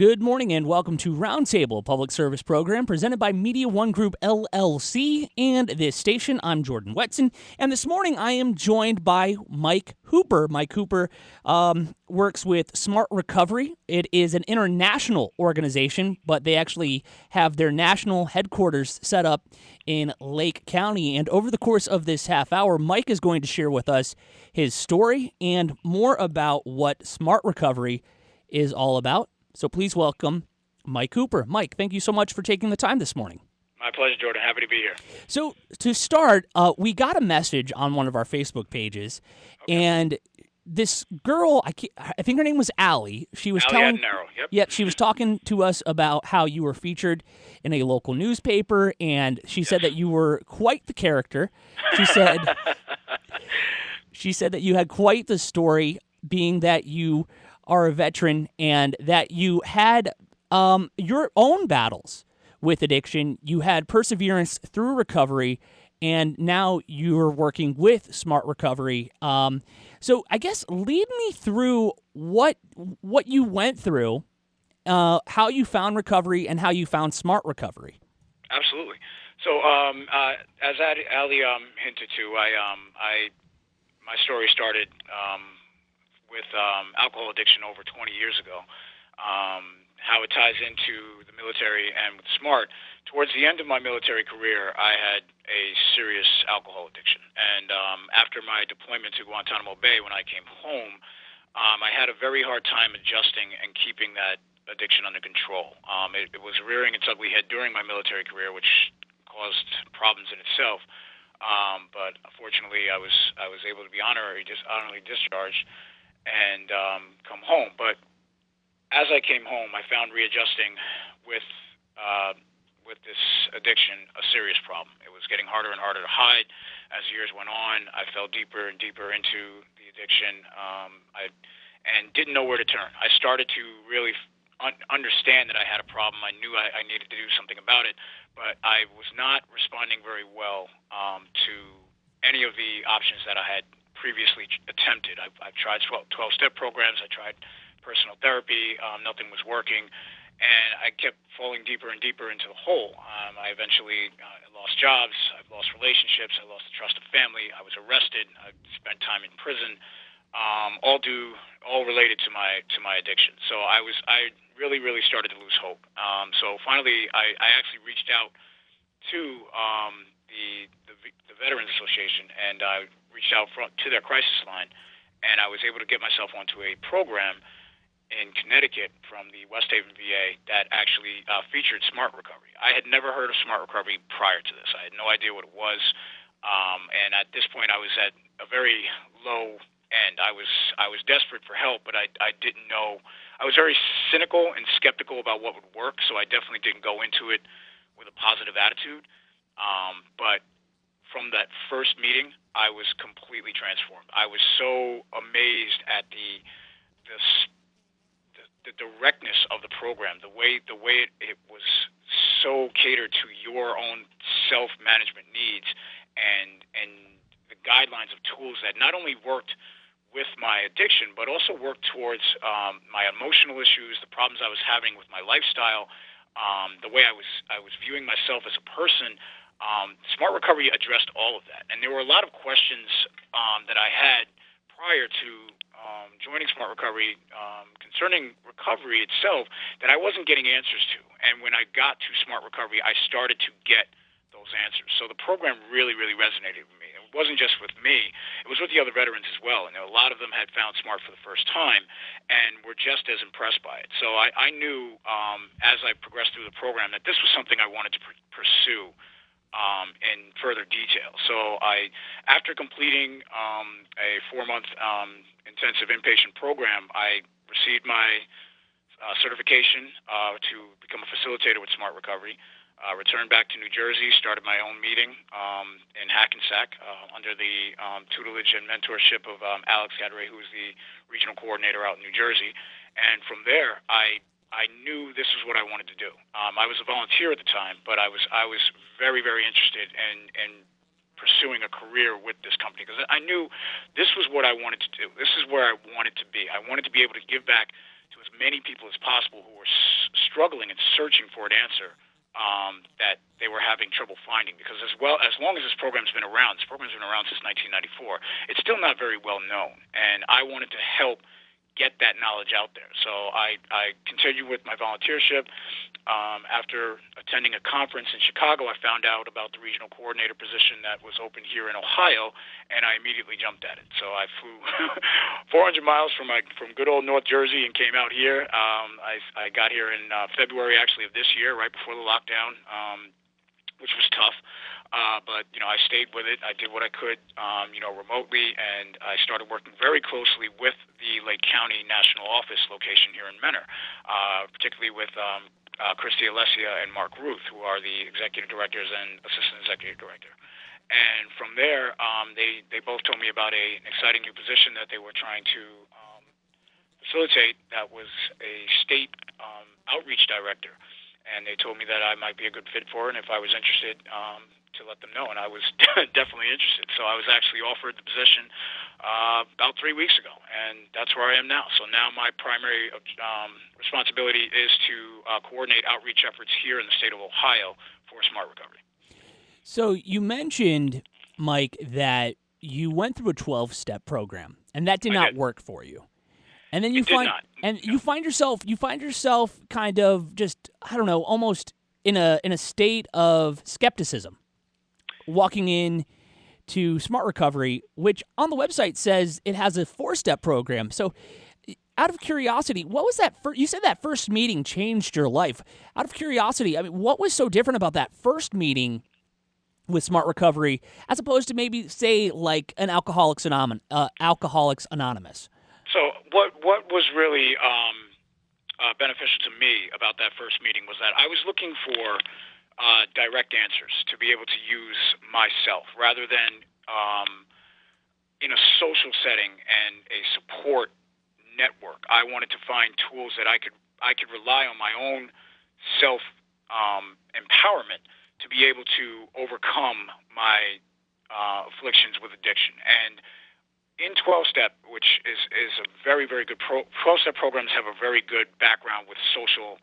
Good morning and welcome to Roundtable, a public service program presented by Media One Group LLC and this station. I'm Jordan Wetson, and this morning I am joined by Mike Hooper. Mike Hooper works with Smart Recovery. It is an international organization, but they actually have their national headquarters set up in Lake County. And over the course of this half hour, Mike is going to share with us his story and more about what Smart Recovery is all about. So please welcome Mike Hooper. Mike, thank you so much for taking the time this morning. My pleasure, Jordan. Happy to be here. So to start, we got a message on one of our Facebook pages, and this girl, I think her name was Allie. She was Allie Adnero, yep. Yeah, she was talking to us about how you were featured in a local newspaper, and she said that you were quite the character. She said, that you had quite the story, being that you are a veteran and that you had your own battles with addiction. You had perseverance through recovery, and now you're working with Smart Recovery. So I guess lead me through what you went through, how you found recovery, and how you found Smart Recovery. Absolutely. So as Ali hinted to, my story started with alcohol addiction over 20 years ago. How it ties into the military and with Smart. Towards the end of my military career, I had a serious alcohol addiction. And after my deployment to Guantanamo Bay, when I came home, I had a very hard time adjusting and keeping that addiction under control. It was rearing its ugly head during my military career, which caused problems in itself. But fortunately, I was able to be honorably discharged and come home. But as I came home, I found readjusting with this addiction a serious problem. It was getting harder and harder to hide. As years went on, I fell deeper and deeper into the addiction, and didn't know where to turn. I started to really understand that I had a problem. I knew I needed to do something about it, but I was not responding very well to any of the options that I had previously attempted. I've tried 12-step programs. I tried personal therapy. Nothing was working, and I kept falling deeper and deeper into the hole. I eventually lost jobs. I've lost relationships. I lost the trust of family. I was arrested. I spent time in prison. All related to my addiction. So I really started to lose hope. So finally, I actually reached out to the Veterans Association, and I reached out to their crisis line, and I was able to get myself onto a program in Connecticut from the West Haven VA that actually featured Smart Recovery. I had never heard of Smart Recovery prior to this. I had no idea what it was, and at this point, I was at a very low end. I was desperate for help, but I didn't know. I was very cynical and skeptical about what would work, so I definitely didn't go into it with a positive attitude. But from that first meeting, I was completely transformed. I was so amazed at the directness of the program, the way it was so catered to your own self-management needs, and the guidelines of tools that not only worked with my addiction, but also worked towards my emotional issues, the problems I was having with my lifestyle, the way I was viewing myself as a person. Smart Recovery addressed all of that, and there were a lot of questions that I had prior to joining Smart Recovery concerning recovery itself that I wasn't getting answers to. And when I got to Smart Recovery, I started to get those answers. So the program really resonated with me. It wasn't just with me. It was with the other veterans as well. And a lot of them had found Smart for the first time and were just as impressed by it. So I knew as I progressed through the program that this was something I wanted to pursue in further detail. So after completing a 4-month intensive inpatient program, I received my certification to become a facilitator with Smart Recovery. Returned back to New Jersey, started my own meeting in Hackensack under the tutelage and mentorship of Alex Gadray, who is the regional coordinator out in New Jersey. And from there, I knew this was what I wanted to do. I was a volunteer at the time, but I was very interested in pursuing a career with this company because I knew this was what I wanted to do. This is where I wanted to be. I wanted to be able to give back to as many people as possible who were struggling and searching for an answer that they were having trouble finding, because as long as this program's been around since 1994, it's still not very well known, and I wanted to help get that knowledge out there. So I continued with my volunteership. After attending a conference in Chicago, I found out about the regional coordinator position that was open here in Ohio, and I immediately jumped at it. So I flew 400 miles from good old North Jersey and came out here. I got here in February, actually, of this year, right before the lockdown, which was tough. But, I stayed with it. I did what I could, remotely, and I started working very closely with the Lake County National Office location here in Mentor, particularly with Christy Alessia and Mark Ruth, who are the executive directors and assistant executive director. And from there, they both told me about an exciting new position that they were trying to facilitate. That was a state outreach director. And they told me that I might be a good fit for it, and if I was interested, to let them know, and I was definitely interested. So I was actually offered the position about 3 weeks ago, and that's where I am now. So now my primary responsibility is to coordinate outreach efforts here in the state of Ohio for Smart Recovery. So you mentioned, Mike, that you went through a 12-step program, and that did not work for you. And then you find yourself kind of just, I don't know, almost in a state of skepticism, walking in to Smart Recovery, which on the website says it has a 4-step program. So out of curiosity, what was that you said that first meeting changed your life. Out of curiosity, I mean, what was so different about that first meeting with Smart Recovery as opposed to maybe, say, like an Alcoholics Anonymous? So what was really beneficial to me about that first meeting was that I was looking for direct answers to be able to use myself rather than in a social setting and a support network. I wanted to find tools that I could rely on my own self empowerment to be able to overcome my afflictions with addiction. And in 12-step, which is a very, very good 12-step programs have a very good background with social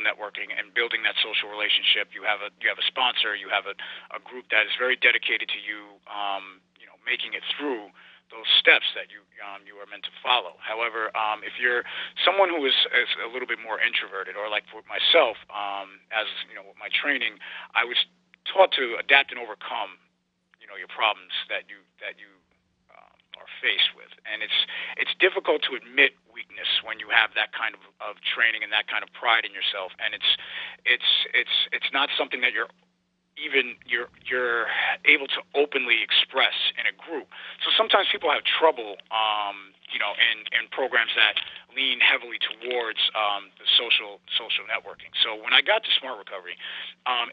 networking and building that social relationship. You have a sponsor, you have a group that is very dedicated to you, making it through those steps that you are meant to follow. However, if you're someone who is a little bit more introverted, or like for myself, as with my training, I was taught to adapt and overcome, your problems that you are faced with, and it's difficult to admit weakness when you have that kind of training and that kind of pride in yourself, and it's not something that you're able to openly express in a group. So sometimes people have trouble, in programs that lean heavily towards the social networking. So when I got to Smart Recovery,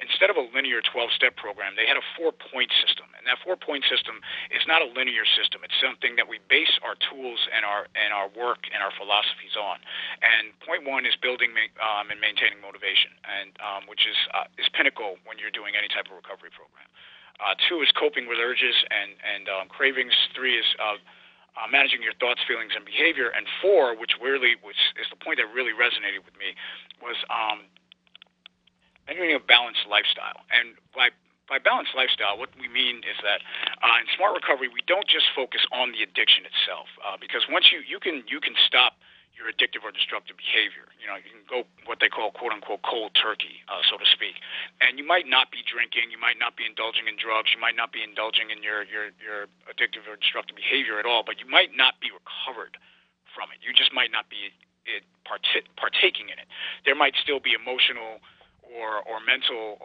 instead of a linear 12-step program, they had a 4-point system, and that 4-point system is not a linear system. It's something that we base our tools and our work and our philosophies on. And point 1 is building and maintaining motivation, and which is pinnacle when you're doing any type of recovery program. 2 is coping with urges and cravings. 3 is managing your thoughts, feelings, and behavior. And 4, which is the point that really resonated with me, was having a balanced lifestyle. And by balanced lifestyle, what we mean is that in Smart Recovery, we don't just focus on the addiction itself, because once you can stop your addictive or destructive behavior. You can go what they call quote-unquote cold turkey, so to speak. And you might not be drinking, you might not be indulging in drugs, you might not be indulging in your addictive or destructive behavior at all, but you might not be recovered from it. You just might not be partaking in it. There might still be emotional or mental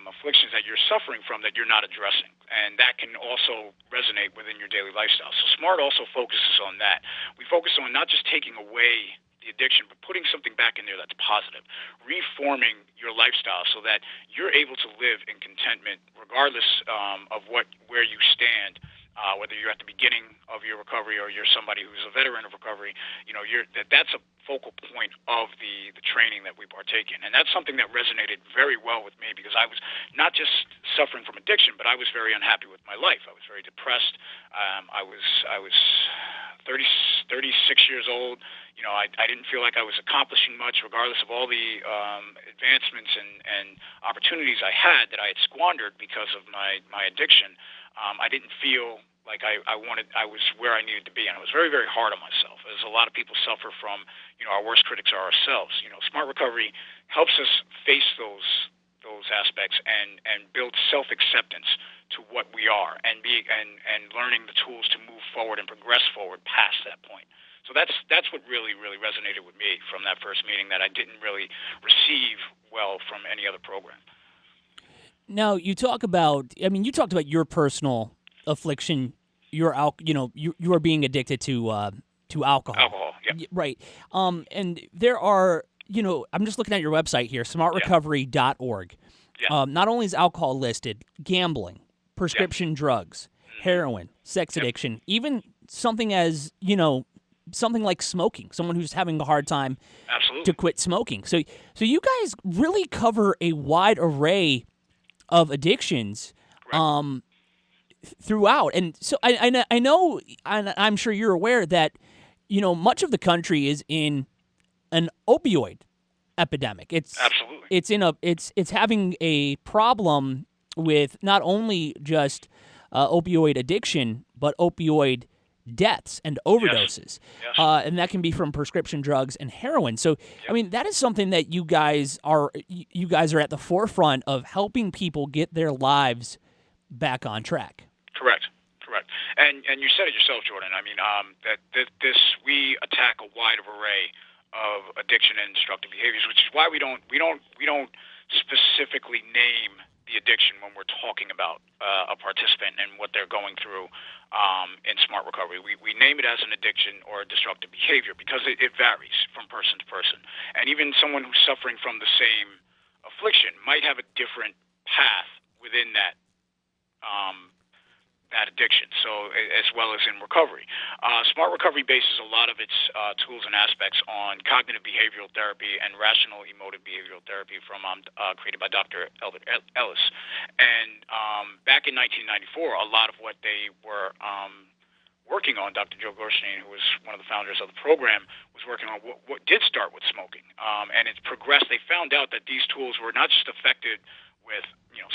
afflictions that you're suffering from that you're not addressing, and that can also resonate within your daily lifestyle. So SMART also focuses on that. We focus on not just taking away the addiction, but putting something back in there that's positive, reforming your lifestyle so that you're able to live in contentment regardless of where you stand. Whether you're at the beginning of your recovery or you're somebody who's a veteran of recovery, that's focal point of the training that we partake in. And that's something that resonated very well with me, because I was not just suffering from addiction, but I was very unhappy with my life. I was very depressed. I was 36 years old. You know, I didn't feel like I was accomplishing much, regardless of all the advancements and opportunities I had that I had squandered because of my addiction. I didn't feel like I was where I needed to be, and I was very, very hard on myself, as a lot of people suffer from. You know, our worst critics are ourselves. You know, Smart Recovery helps us face those aspects and build self-acceptance to what we are, and learning the tools to move forward and progress forward past that point. So that's what really, really resonated with me from that first meeting, that I didn't really receive well from any other program. Now, you talked about your personal affliction. You are being addicted to alcohol. Alcohol, yeah. Right. And there are, I'm just looking at your website here, smartrecovery.org. Yeah. Not only is alcohol listed, gambling, prescription drugs, heroin, sex addiction, even something as, something like smoking, someone who's having a hard time to quit smoking. So you guys really cover a wide array of addictions throughout. And so I know, and I'm sure you're aware that, much of the country is in an opioid epidemic. It's having a problem with not only just opioid addiction, but opioid deaths and overdoses. Yes. And that can be from prescription drugs and heroin. So, I mean, that is something that you guys are at the forefront of helping people get their lives back on track. Correct. And you said it yourself, Jordan. I mean, we attack a wide array of addiction and destructive behaviors, which is why we don't specifically name the addiction when we're talking about a participant and what they're going through in Smart Recovery. We name it as an addiction or a destructive behavior because it varies from person to person. And even someone who's suffering from the same affliction might have a different path within that addiction, so as well as in recovery. Smart Recovery bases a lot of its tools and aspects on cognitive behavioral therapy and rational emotive behavioral therapy created by Dr. Albert Ellis. And back in 1994, a lot of what they were working on, Dr. Joe Gerstein, who was one of the founders of the program, was working on what did start with smoking. And it's progressed. They found out that these tools were not just effective with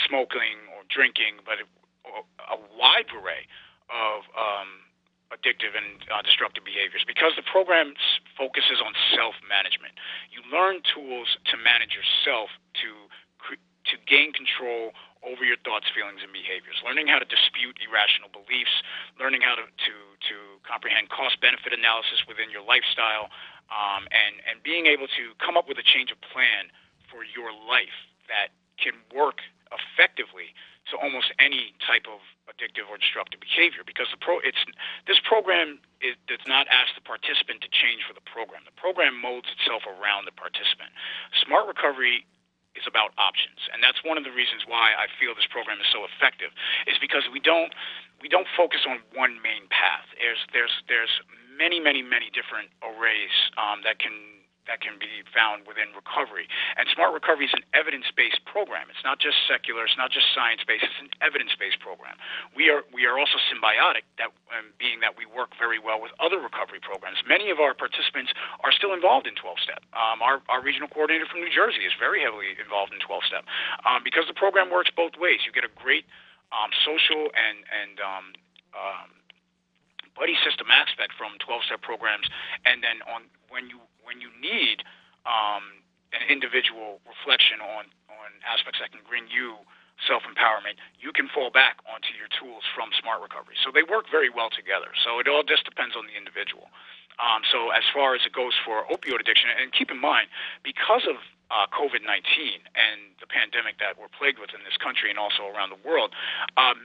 smoking or drinking, but a wide array of addictive and destructive behaviors, because the program focuses on self-management. You learn tools to manage yourself, to gain control over your thoughts, feelings, and behaviors, learning how to dispute irrational beliefs, learning how to comprehend cost-benefit analysis within your lifestyle, and being able to come up with a change of plan for your life that can work effectively to almost any type of addictive or destructive behavior, because this program does not ask the participant to change for the program. The program molds itself around the participant. Smart Recovery is about options, and that's one of the reasons why I feel this program is so effective, is because we don't focus on one main path. There's many different arrays that can be found within recovery. And Smart Recovery is an evidence-based program. It's not just secular, it's not just science-based, it's an evidence-based program. We are also symbiotic, being that we work very well with other recovery programs. Many of our participants are still involved in 12-Step. Our regional coordinator from New Jersey is very heavily involved in 12-Step because the program works both ways. You get a great social and buddy system aspect from 12-Step programs, and then when you need an individual reflection on aspects that can bring you self-empowerment, you can fall back onto your tools from Smart Recovery. So they work very well together. So it all just depends on the individual. So as far as it goes for opioid addiction, and keep in mind, because of COVID-19 and the pandemic that we're plagued with in this country and also around the world,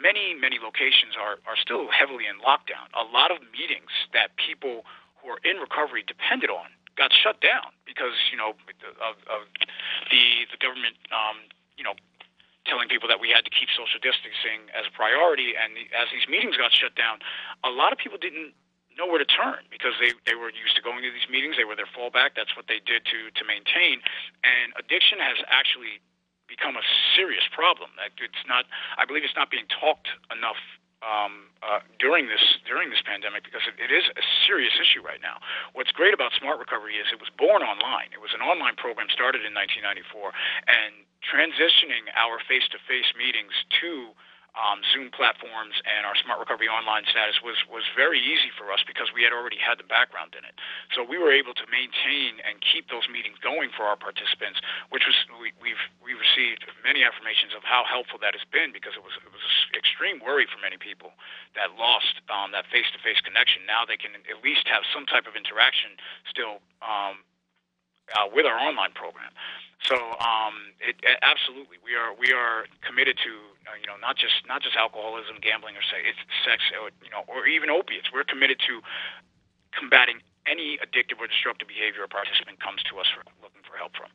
many locations are still heavily in lockdown. A lot of meetings that people who are in recovery depended on got shut down because of the government telling people that we had to keep social distancing as a priority. And as these meetings got shut down, a lot of people didn't nowhere to turn because they were used to going to these meetings. They were their fallback. That's what they did to maintain. And addiction has actually become a serious problem. It's not. I believe it's not being talked enough during this pandemic because it is a serious issue right now. What's great about Smart Recovery is it was born online. It was an online program started in 1994, and transitioning our face-to-face meetings to Zoom platforms and our Smart Recovery Online status was very easy for us because we had already had the background in it. So we were able to maintain and keep those meetings going for our participants, which was we received many affirmations of how helpful that has been because it was extreme worry for many people that lost that face-to-face connection. Now they can at least have some type of interaction still with our online program. So absolutely, we are committed to not just alcoholism, gambling, or sex, or even opiates. We're committed to combating any addictive or disruptive behavior a participant comes to us looking for help from.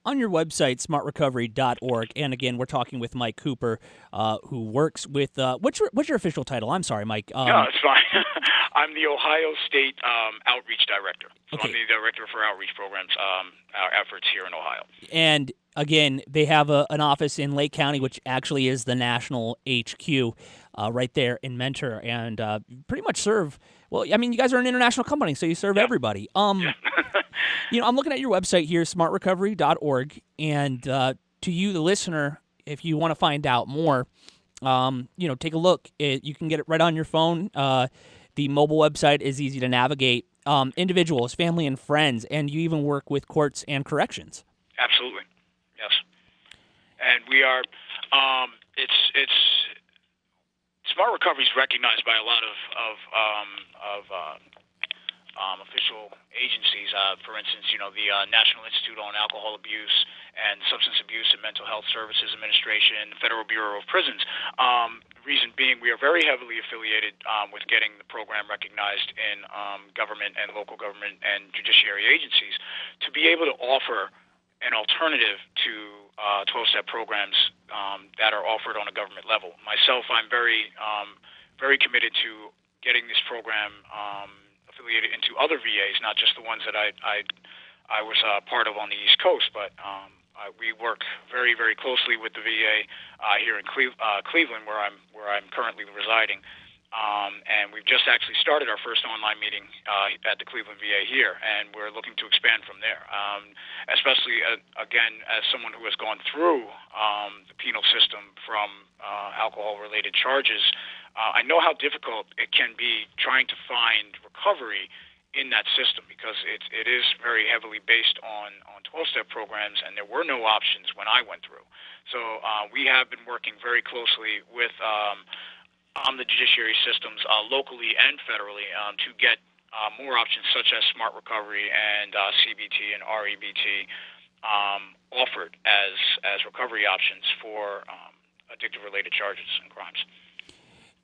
On your website, smartrecovery.org, and again, we're talking with Mike Hooper, who works with what's your official title? I'm sorry, Mike. No, it's fine. I'm the Ohio State Outreach Director. So okay. I'm the Director for Outreach Programs, our efforts here in Ohio. And again, they have an office in Lake County, which actually is the national HQ right there in Mentor, and pretty much serve. Well, I mean, you guys are an international company, so you serve everybody. I'm looking at your website here, smartrecovery.org, and to you, the listener, if you want to find out more, take a look. You can get it right on your phone. The mobile website is easy to navigate. Individuals, family, and friends, and you even work with courts and corrections. Absolutely, yes. And we are. It's Smart Recovery is recognized by a lot of official agencies. For instance, the National Institute on Alcohol Abuse and Substance Abuse and Mental Health Services Administration, the Federal Bureau of Prisons. Reason being, we are very heavily affiliated with getting the program recognized in government and local government and judiciary agencies to be able to offer an alternative to 12-step programs that are offered on a government level. Myself, I'm very committed to getting this program affiliated into other VAs, not just the ones that I was part of on the East Coast, but we work very, very closely with the VA here in Cleveland, where I'm currently residing. And we've just actually started our first online meeting at the Cleveland VA here, and we're looking to expand from there. Especially, again, as someone who has gone through the penal system from alcohol-related charges, I know how difficult it can be trying to find recovery in that system because it is very heavily based on 12-step programs, and there were no options when I went through. So we have been working very closely with the judiciary systems locally and federally to get more options such as Smart Recovery and CBT and REBT offered as recovery options for addictive-related charges and crimes.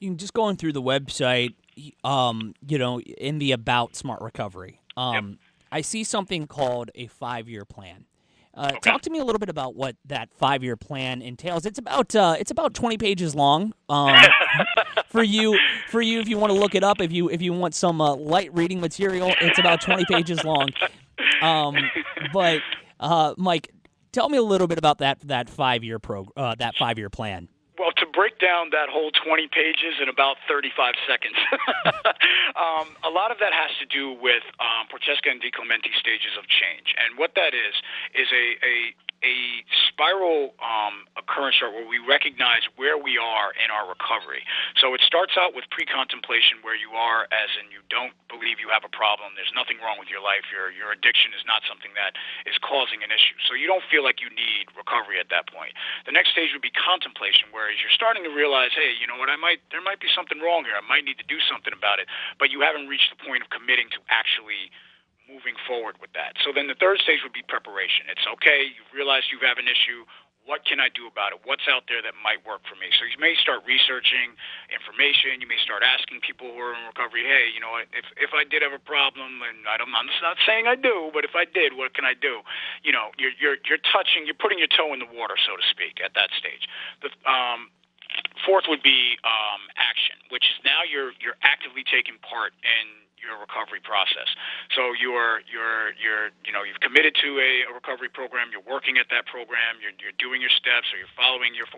You can just going through the website, in the About Smart Recovery, I see something called a 5-year plan. Okay. Talk to me a little bit about what that 5-year plan entails. It's about 20 pages long. For you, if you want to look it up, if you want some light reading material, it's about 20 pages long. But Mike, tell me a little bit about that 5-year that 5-year plan. Well, to break down that whole 20 pages in about 35 seconds, a lot of that has to do with Prochaska and DiClemente stages of change. And what that is a spiral occurrence chart where we recognize where we are in our recovery. So it starts out with pre-contemplation, where you are as in you don't believe you have a problem. There's nothing wrong with your life. Your addiction is not something that is causing an issue. So you don't feel like you need recovery at that point. The next stage would be contemplation, whereas you're starting to realize, hey, you know what, there might be something wrong here. I might need to do something about it. But you haven't reached the point of committing to actually moving forward with that. So then the third stage would be preparation. It's okay, you've realized you have an issue. What can I do about it? What's out there that might work for me? So you may start researching information. You may start asking people who are in recovery, hey, you know, if I did have a problem, and I'm not saying I do, but if I did, what can I do? You know, you're putting your toe in the water, so to speak, at that stage. Fourth would be action, which is now you're actively taking part in your recovery process. So you've committed to a recovery program. You're working at that program. You're doing your steps, or you're following your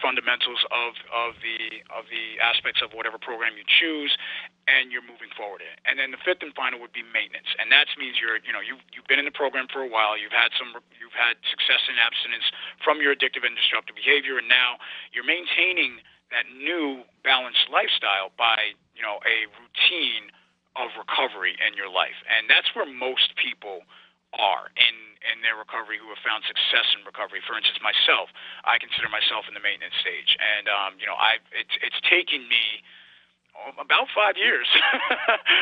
fundamentals of the aspects of whatever program you choose, and you're moving forward in it. And then the fifth and final would be maintenance, and that means you've been in the program for a while. You've had success in abstinence from your addictive and disruptive behavior, and now you're maintaining that new balanced lifestyle by a routine of recovery in your life. And that's where most people are in their recovery who have found success in recovery. For instance, myself, I consider myself in the maintenance stage, and it's taken me about 5 years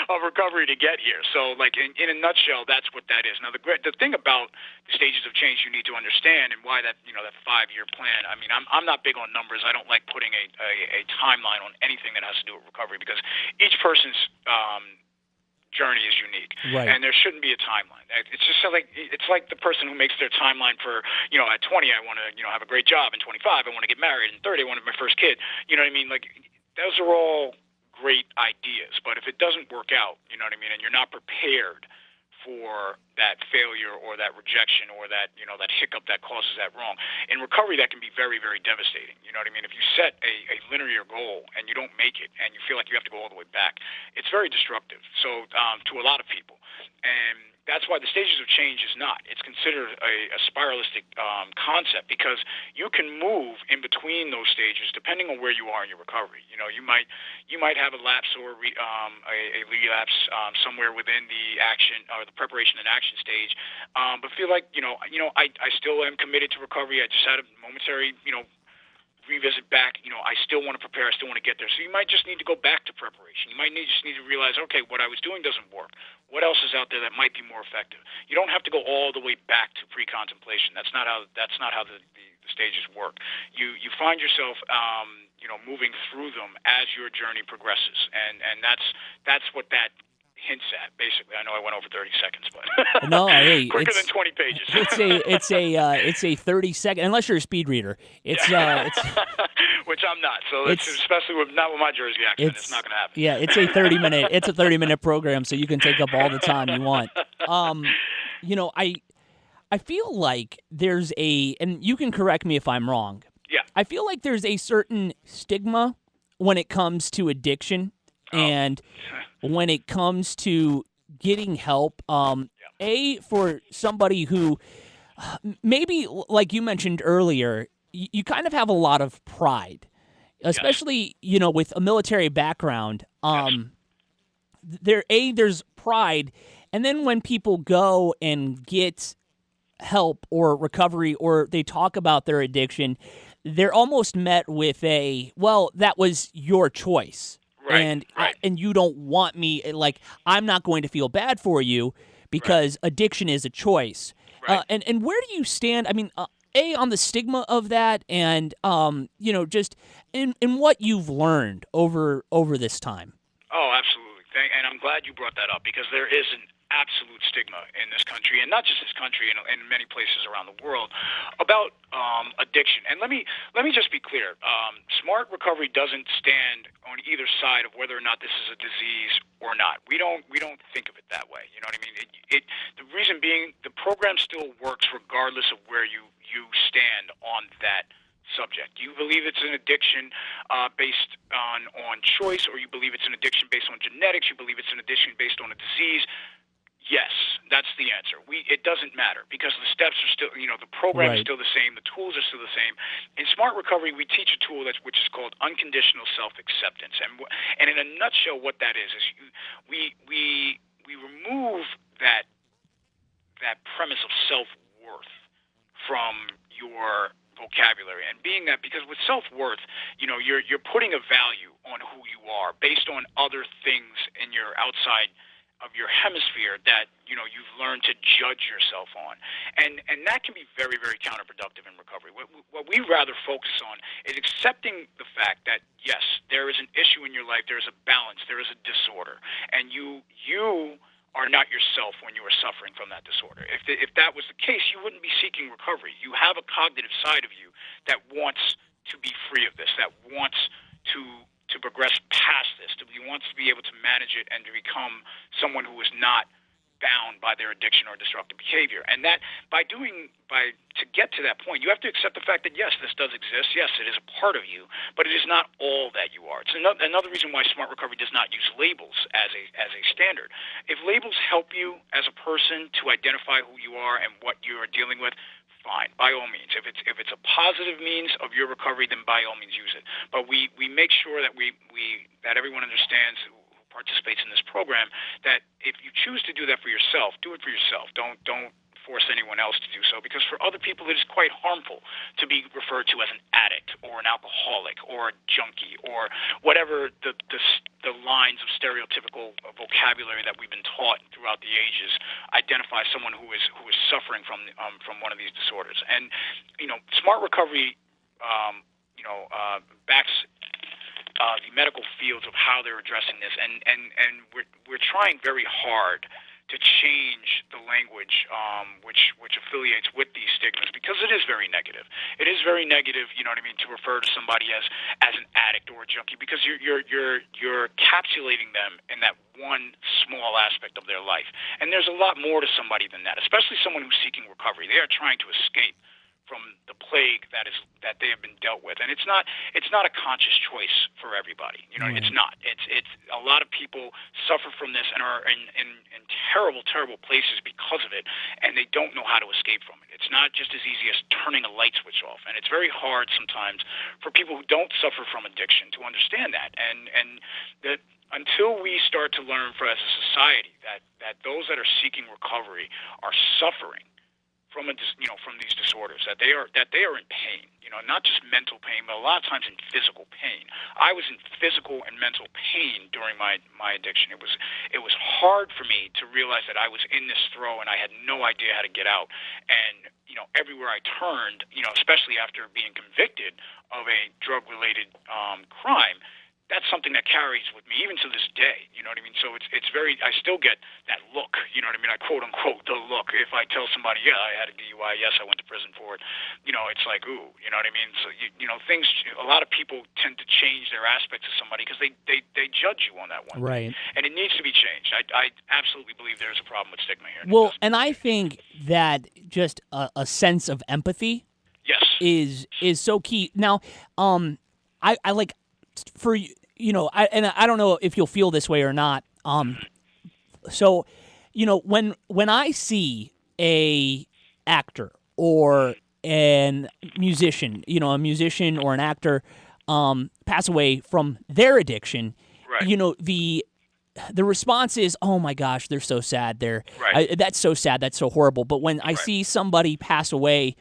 of recovery to get here. So, like in a nutshell, that's what that is. Now, the thing about the stages of change you need to understand, and why that 5-year plan. I mean, I'm not big on numbers. I don't like putting a timeline on anything that has to do with recovery, because each person's journey is unique, right. And there shouldn't be a timeline. It's just like the person who makes their timeline for at 20 I want to have a great job, and 25 I want to get married, and 30 I want to have my first kid. You know what I mean? Like, those are all great ideas, but if it doesn't work out, you know what I mean, and you're not prepared for that failure or that rejection or that that hiccup that causes that wrong, in recovery that can be very, very devastating. You know what I mean? If you set a linear goal and you don't make it, and you feel like you have to go all the way back, it's very destructive. So to a lot of people, and that's why the stages of change is not. It's considered a spiralistic concept, because you can move in between those stages depending on where you are in your recovery. You might have a lapse or a relapse somewhere within the action or the preparation and action stage, but feel like I still am committed to recovery. I just had a momentary revisit back. I still want to prepare. I still want to get there. So you might just need to go back to preparation. You might just need to realize, okay, what I was doing doesn't work. What else is out there that might be more effective? You don't have to go all the way back to pre-contemplation. That's not how the stages work. You find yourself moving through them as your journey progresses, and that's what that hints at, basically. I know I went over 30 seconds, but no, hey, quicker than 20 pages. It's a 30-second, unless you're a speed reader. It's which I'm not. So especially not with my Jersey accent, it's not going to happen. Yeah, it's a 30-minute program, so you can take up all the time you want. I feel like there's and you can correct me if I'm wrong. Yeah. I feel like there's a certain stigma when it comes to addiction, and when it comes to getting help. For somebody who maybe, like you mentioned earlier, you kind of have a lot of pride, especially with a military background. There's pride, and then when people go and get help or recovery, or they talk about their addiction, they're almost met with that was your choice. Right, and you don't want me, like, I'm not going to feel bad for you because addiction is a choice. Right. And where do you stand? I mean, on the stigma of that, and just in what you've learned over this time. Oh, absolutely. And I'm glad you brought that up, because there is an absolute stigma in this country, and not just this country, in many places around the world, about addiction. And let me just be clear: smart recovery doesn't stand on either side of whether or not this is a disease or not. We don't think of it that way. You know what I mean? The reason being, the program still works regardless of where you stand on that subject. Do you believe it's an addiction based on choice, or you believe it's an addiction based on genetics? You believe it's an addiction based on a disease? Yes, that's the answer. It doesn't matter, because the steps are still, the program is still the same, the tools are still the same. In Smart Recovery, we teach a tool which is called Unconditional Self-Acceptance, and in a nutshell, what that is we remove that premise of self-worth from your vocabulary, and being that, because with self-worth, you're putting a value on who you are based on other things in your outside of your hemisphere that you've learned to judge yourself on, and that can be very, very counterproductive in recovery. What we rather focus on is accepting the fact that yes, there is an issue in your life, there is a balance, there is a disorder, and you are not yourself when you are suffering from that disorder. If that was the case, you wouldn't be seeking recovery. You have a cognitive side of you that wants to be free of this, that wants to progress past this, wants to be able to manage it and to become someone who is not bound by their addiction or destructive behavior. And that to get to that point, you have to accept the fact that yes, this does exist. Yes, it is a part of you, but it is not all that you are. It's another reason why Smart Recovery does not use labels as a standard. If labels help you as a person to identify who you are and what you are dealing with, fine, by all means. If it's a positive means of your recovery, then by all means use it. But we make sure that that everyone understands who participates in this program that if you choose to do that for yourself, do it for yourself. Don't force anyone else to do so, because for other people it is quite harmful to be referred to as an addict or an alcoholic or a junkie or whatever the lines of stereotypical vocabulary that we've been taught throughout the ages identify someone who is suffering from one of these disorders. And Smart Recovery backs the medical fields of how they're addressing this, and we're trying very hard to change the language which affiliates with these stigmas, because it is very negative. It is very negative, to refer to somebody as an addict or a junkie, because you're encapsulating them in that one small aspect of their life. And there's a lot more to somebody than that, especially someone who's seeking recovery. They are trying to escape from the plague that they have been dealt with, and it's not a conscious choice for everybody. It's not. It's a lot of people suffer from this and are in terrible places because of it, and they don't know how to escape from it. It's not just as easy as turning a light switch off, and it's very hard sometimes for people who don't suffer from addiction to understand that, and that until we start to learn as a society that those that are seeking recovery are suffering from these disorders, that they are in pain, not just mental pain, but a lot of times in physical pain. I was in physical and mental pain during my addiction. It was hard for me to realize that I was in this throw and I had no idea how to get out. And everywhere I turned, especially after being convicted of a drug-related crime, that's something that carries with me even to this day. You know what I mean? So it's very. I still get that look. You know what I mean? I quote unquote the look. If I tell somebody, yeah, I had a DUI, yes, I went to prison for it. It's like, ooh, you know what I mean? So things. A lot of people tend to change their aspects of somebody because they judge you on that one. Right. And it needs to be changed. I absolutely believe there's a problem with stigma here. Well, and I think that just a sense of empathy. Yes. Is so key. Now, I like for you. I don't know if you'll feel this way or not. So, when I see a actor or a musician or an actor pass away from their addiction, right. The response is, oh my gosh, they're so sad. That's so sad. That's so horrible. But when I see somebody pass away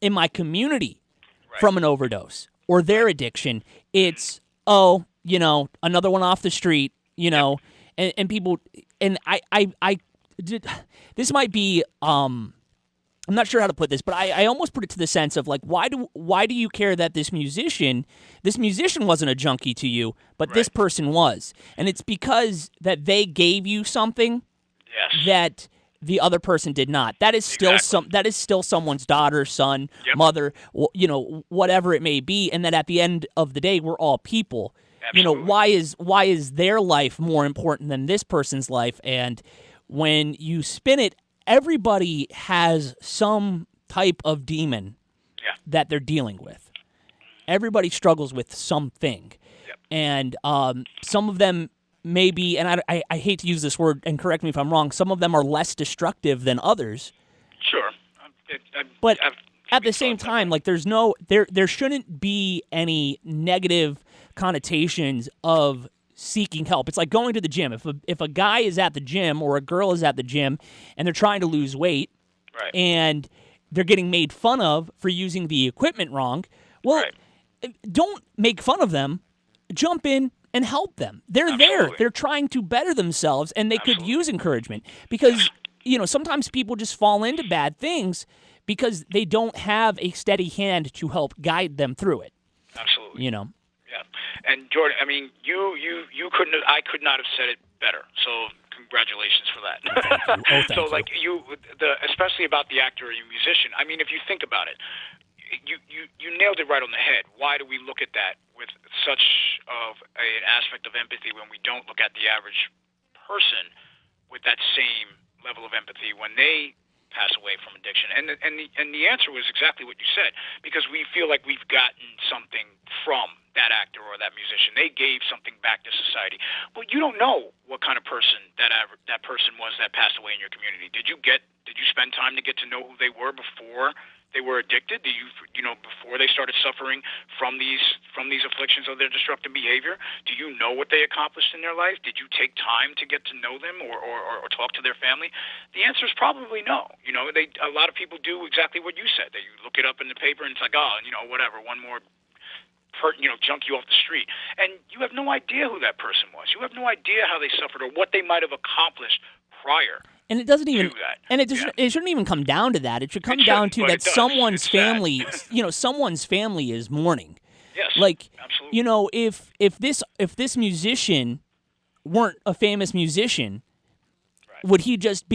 in my community from an overdose or their addiction, it's, another one off the street, and people, and I did, this might be, I'm not sure how to put this, but I almost put it to the sense of like, why do you care that this musician wasn't a junkie to you, but this person was? And it's because that they gave you something that the other person did not. That is still that is still someone's daughter, son, mother, whatever it may be, and that at the end of the day, we're all people. Absolutely. Why is their life more important than this person's life? And when you spin it, everybody has some type of demon that they're dealing with. Everybody struggles with something. And some of them maybe, and I hate to use this word, and correct me if I'm wrong, some of them are less destructive than others. Sure. But at the same time, like there shouldn't be any negative connotations of seeking help. It's like going to the gym. If a guy is at the gym or a girl is at the gym and they're trying to lose weight and they're getting made fun of for using the equipment wrong, well, don't make fun of them. Jump in and help them. They're there. They're trying to better themselves, and they could use encouragement because, sometimes people just fall into bad things because they don't have a steady hand to help guide them through it. Absolutely. Yeah. And Jordan, I mean, you couldn't have, I could not have said it better. So congratulations for that. Thank you. So like especially about the actor or musician. I mean, if you think about it, you nailed it right on the head. Why do we look at that with such of an aspect of empathy when we don't look at the average person with that same level of empathy when they pass away from addiction? And the answer was exactly what you said, because we feel like we've gotten something from that actor or that musician. They gave something back to society. Well, you don't know what kind of person that person was that passed away in your community. Did you spend time to get to know who they were before they were addicted? Before they started suffering from these afflictions of their destructive behavior? Do you know what they accomplished in their life? Did you take time to get to know them or talk to their family? The answer is probably no. A lot of people do exactly what you said. They look it up in the paper and it's like, whatever, one more junkie off the street. And you have no idea who that person was. You have no idea how they suffered or what they might have accomplished prior. And it doesn't even, and it shouldn't even come down to that. It should come down to that someone's family, someone's family is mourning. Yes, like, absolutely. If this musician weren't a famous musician, right, would you just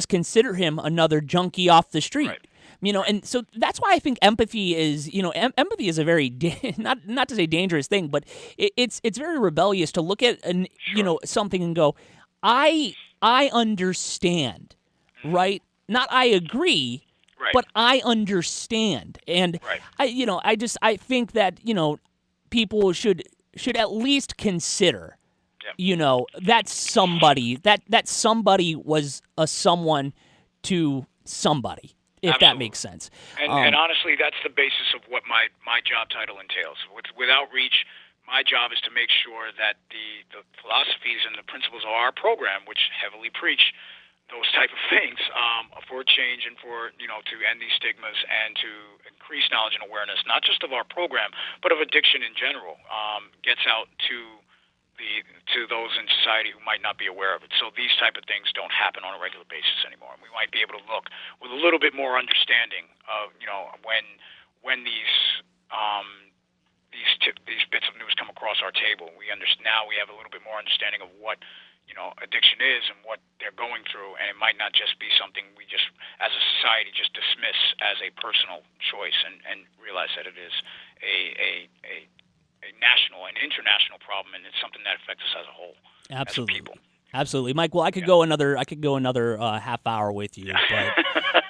consider him another junkie off the street? Right. And so that's why I think empathy is, empathy is a very, not to say dangerous thing, but it's very rebellious to look at, something and go, I understand, right? Not I agree, right, but I understand. And right, I think that, people should at least consider, that somebody was a someone to somebody. If absolutely, that makes sense. And honestly, that's the basis of what my job title entails. With Outreach, my job is to make sure that the philosophies and the principles of our program, which heavily preach those type of things, for change and for, to end these stigmas and to increase knowledge and awareness, not just of our program, but of addiction in general, gets out to those in society who might not be aware of it. So these type of things don't happen on a regular basis anymore. And we might be able to look with a little bit more understanding of, when these bits of news come across our table. Now we have a little bit more understanding of what addiction is and what they're going through, and it might not just be something we just, as a society, just dismiss as a personal choice, and realize that it is a national and international problem, and it's something that affects us as a whole. Absolutely. As a people. Absolutely, Mike. Well, I could go another half hour with you,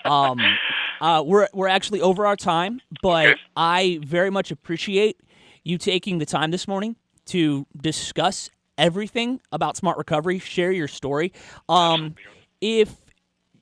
but we're actually over our time. But okay, I very much appreciate you taking the time this morning to discuss everything about Smart Recovery, share your story. If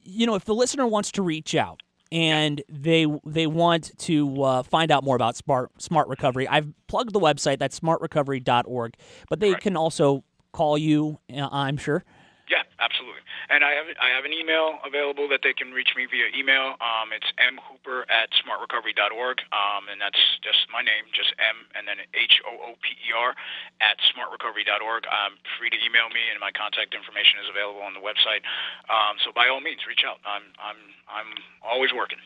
the listener wants to reach out and they want to find out more about Smart Recovery, I've plugged the website, that's smartrecovery.org, but they can also call you, I'm sure. Yeah, absolutely. And I have an email available that they can reach me via email. It's mhooper@smartrecovery.org, and that's just my name, just M and then HOOPER @smartrecovery.org. Free to email me, and my contact information is available on the website. So by all means, reach out. I'm always working.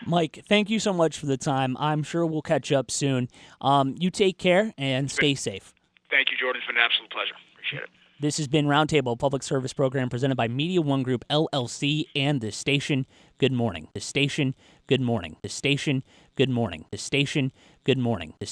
Mike, thank you so much for the time. I'm sure we'll catch up soon. You take care and stay safe. Thank you, Jordan. It's been an absolute pleasure. Appreciate it. This has been Roundtable, a public service program presented by Media One Group, LLC, and the station. Good morning. The station. Good morning. The station. Good morning. The station. Good morning.